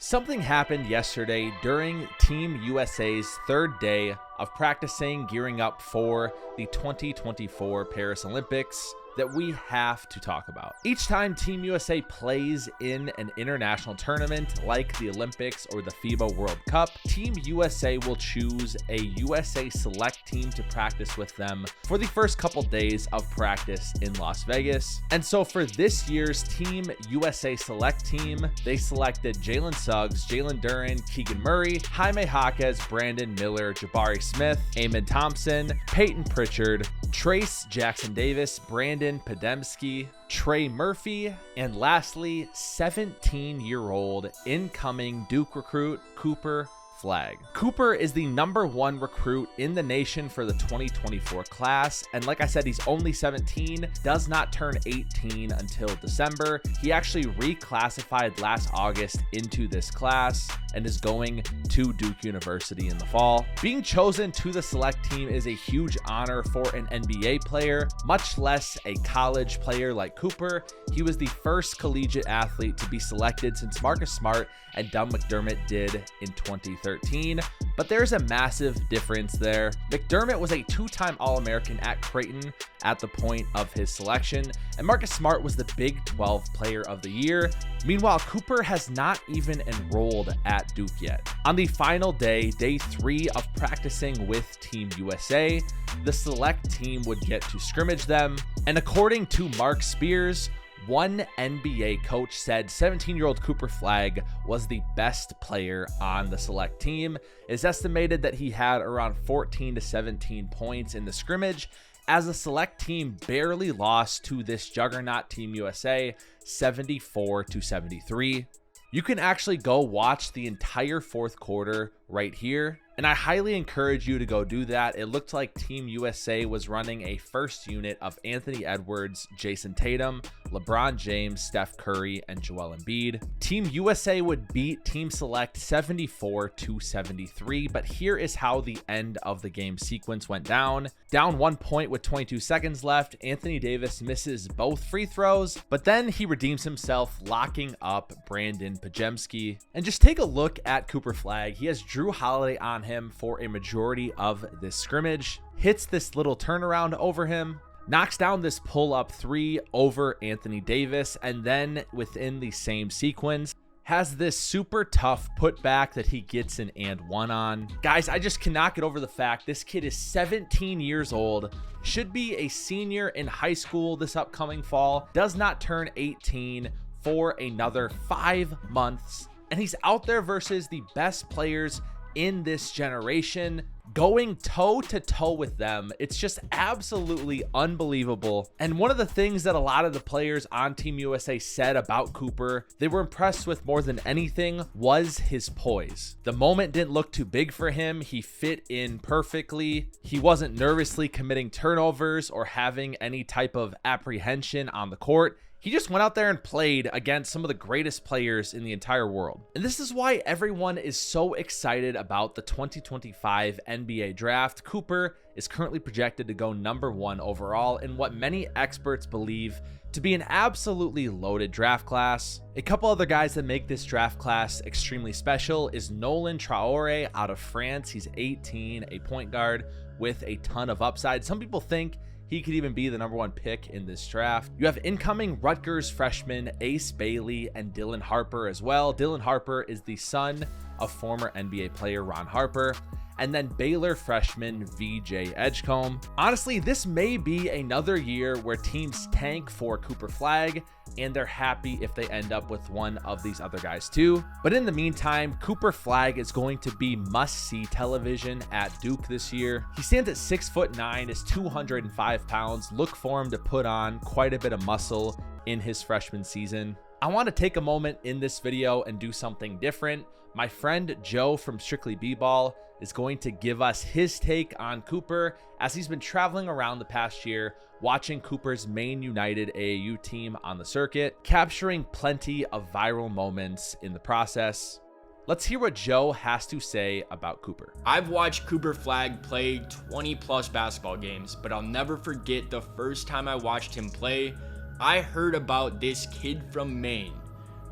Something happened yesterday during Team USA's third day of practicing gearing up for the 2024 Paris Olympics that we have to talk about. Each time Team USA plays in an international tournament like the Olympics or the FIBA World Cup, Team USA will choose a USA select team to practice with them for the first couple days of practice in Las Vegas. And so for this year's Team USA select team, they selected Jalen Suggs, Jalen Duren, Keegan Murray, Jaime Jaquez, Brandon Miller, Jabari Smith, Amen Thompson, Peyton Pritchard, Trace Jackson Davis, Brandon Podemski, Trey Murphy, and lastly, 17-year-old incoming Duke recruit Cooper Flagg. Cooper is the #1 recruit in the nation for the 2024 class, and like I said, he's only 17, does not turn 18 until December. He actually reclassified last August into this class and is going to Duke University in the fall. Being chosen to the select team is a huge honor for an NBA player, much less a college player like Cooper. He was the first collegiate athlete to be selected since Marcus Smart and Doug McDermott did in 2013, but there's a massive difference there. McDermott was a two-time All-American at Creighton at the point of his selection, and Marcus Smart was the Big 12 Player of the Year. Meanwhile, Cooper has not even enrolled at Duke yet. On the final day, day 3 of practicing with Team USA, the select team would get to scrimmage them, and according to Mark Spears, one NBA coach said 17-year-old Cooper Flagg was the best player on the select team. It's estimated that he had around 14 to 17 points in the scrimmage, as the select team barely lost to this juggernaut Team USA 74-73. You can actually go watch the entire fourth quarter right here, and I highly encourage you to go do that. It looked like Team USA was running a first unit of Anthony Edwards, Jason Tatum, LeBron James, Steph Curry, and Joel Embiid. Team USA would beat Team Select 74-73, but here is how the end of the game sequence went down. Down 1 point with 22 seconds left, Anthony Davis misses both free throws, but then he redeems himself, locking up Brandon Podemski. And just take a look at Cooper Flagg. He has Drew Holiday on him for a majority of this scrimmage, hits this little turnaround over him, knocks down this pull-up 3 over Anthony Davis, and then within the same sequence, has this super tough putback that he gets an and one on. Guys, I just cannot get over the fact this kid is 17 years old, should be a senior in high school this upcoming fall, does not turn 18 for another 5 months, and he's out there versus the best players in this generation, going toe-to-toe with them. It's just absolutely unbelievable. And one of the things that a lot of the players on Team USA said about Cooper, they were impressed with more than anything, was his poise. The moment didn't look too big for him. He fit in perfectly. He wasn't nervously committing turnovers or having any type of apprehension on the court. He just went out there and played against some of the greatest players in the entire world. And this is why everyone is so excited about the 2025 NBA draft. Cooper is currently projected to go #1 overall in what many experts believe to be an absolutely loaded draft class. A couple other guys that make this draft class extremely special is Nolan Traore out of France. He's 18, a point guard with a ton of upside. Some people think he could even be the #1 pick in this draft. You have incoming Rutgers freshman Ace Bailey and Dylan Harper as well. Dylan Harper is the son of former NBA player Ron Harper. And then Baylor freshman VJ Edgecombe. Honestly, this may be another year where teams tank for Cooper Flagg, and they're happy if they end up with one of these other guys too. But in the meantime, Cooper Flagg is going to be must-see television at Duke this year. He stands at 6'9", is 205 pounds. Look for him to put on quite a bit of muscle in his freshman season. I want to take a moment in this video and do something different. My friend Joe from Strictly B-Ball is going to give us his take on Cooper, as he's been traveling around the past year, watching Cooper's Maine United AAU team on the circuit, capturing plenty of viral moments in the process. Let's hear what Joe has to say about Cooper. I've watched Cooper Flagg play 20 plus basketball games, but I'll never forget the first time I watched him play. I heard about this kid from Maine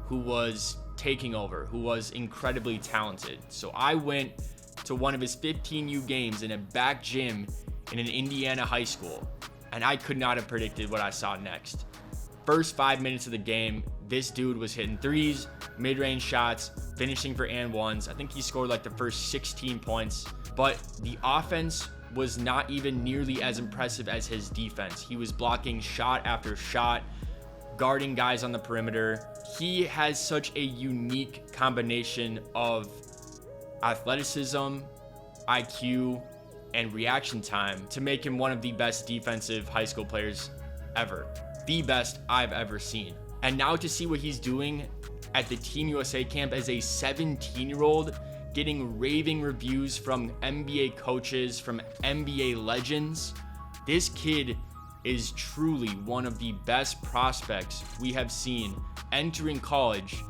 who was taking over, who was incredibly talented. So I went to one of his 15U games in a back gym in an Indiana high school, and I could not have predicted what I saw next. First 5 minutes of the game, this dude was hitting threes, mid-range shots, finishing for and ones. I think he scored like the first 16 points, but the offense was not even nearly as impressive as his defense. He was blocking shot after shot, guarding guys on the perimeter. He has such a unique combination of athleticism, IQ, and reaction time to make him one of the best defensive high school players ever. The best I've ever seen. And now to see what he's doing at the Team USA camp as a 17-year-old, getting raving reviews from NBA coaches, from NBA legends. This kid is truly one of the best prospects we have seen entering college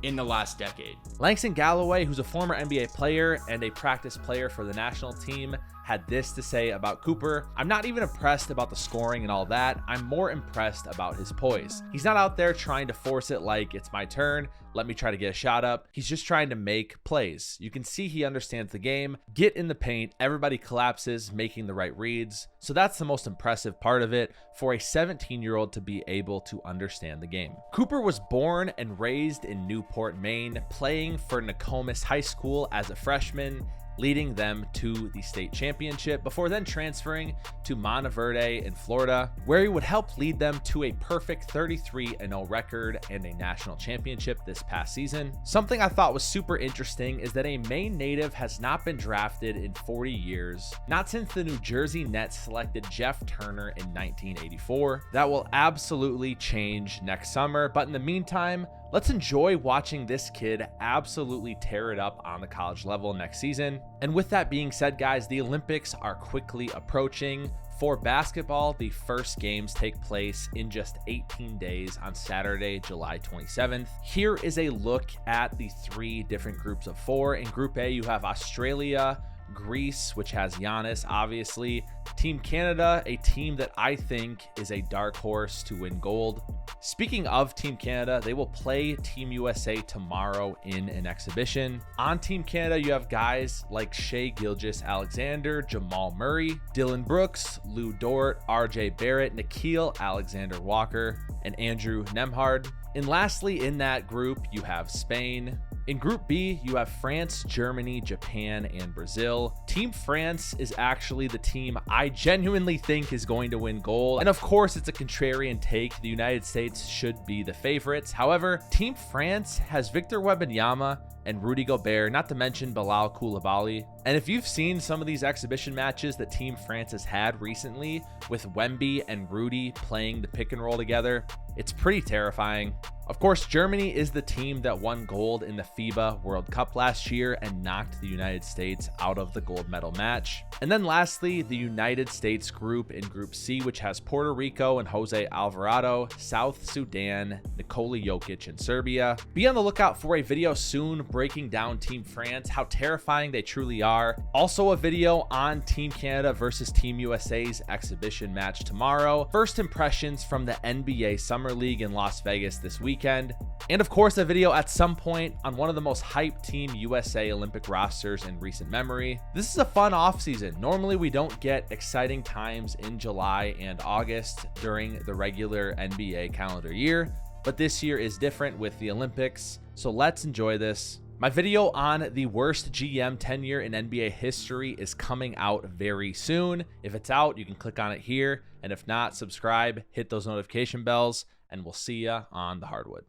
in the last decade. Langston Galloway, who's a former NBA player and a practice player for the national team, had this to say about Cooper. "I'm not even impressed about the scoring and all that. I'm more impressed about his poise. He's not out there trying to force it like it's my turn. Let me try to get a shot up. He's just trying to make plays. You can see he understands the game. Get in the paint. Everybody collapses, making the right reads. So that's the most impressive part of it, for a 17-year-old to be able to understand the game." Cooper was born and raised in Newport, Maine, playing for Nokomis High School as a freshman, leading them to the state championship before then transferring to Monteverde in Florida, where he would help lead them to a perfect 33-0 record and a national championship this past season. Something I thought was super interesting is that a Maine native has not been drafted in 40 years, not since the New Jersey Nets selected Jeff Turner in 1984. That will absolutely change next summer, but in the meantime, let's enjoy watching this kid absolutely tear it up on the college level next season. And with that being said, guys, the Olympics are quickly approaching. For basketball, the first games take place in just 18 days on Saturday, July 27th. Here is a look at the 3 different groups of 4. In Group A, you have Australia, Greece, which has Giannis, obviously. Team Canada, a team that I think is a dark horse to win gold. Speaking of Team Canada, they will play Team USA tomorrow in an exhibition. On Team Canada, you have guys like Shai Gilgeous-Alexander, Jamal Murray, Dylan Brooks, Lou Dort, RJ Barrett, Nikhil Alexander-Walker, and Andrew Nembhard. And lastly, in that group, you have Spain. In Group B, you have France, Germany, Japan, and Brazil. Team France is actually the team I genuinely think is going to win gold. And of course, it's a contrarian take. The United States should be the favorites. However, Team France has Victor Wembanyama and Rudy Gobert, not to mention Bilal Coulibaly. And if you've seen some of these exhibition matches that Team France has had recently with Wemby and Rudy playing the pick and roll together, it's pretty terrifying. Of course, Germany is the team that won gold in the FIBA World Cup last year and knocked the United States out of the gold medal match. And then lastly, the United States group in Group C, which has Puerto Rico and Jose Alvarado, South Sudan, Nikola Jokic, and Serbia. Be on the lookout for a video soon breaking down Team France, how terrifying they truly are. Also a video on Team Canada versus Team USA's exhibition match tomorrow. First impressions from the NBA Summer League in Las Vegas this weekend. And of course, a video at some point on one of the most hyped Team USA Olympic rosters in recent memory. This is a fun offseason. Normally, we don't get exciting times in July and August during the regular NBA calendar year, but this year is different with the Olympics, so let's enjoy this. My video on the worst GM tenure in NBA history is coming out very soon. If it's out, you can click on it here, and if not, subscribe, hit those notification bells, and we'll see ya on the hardwood.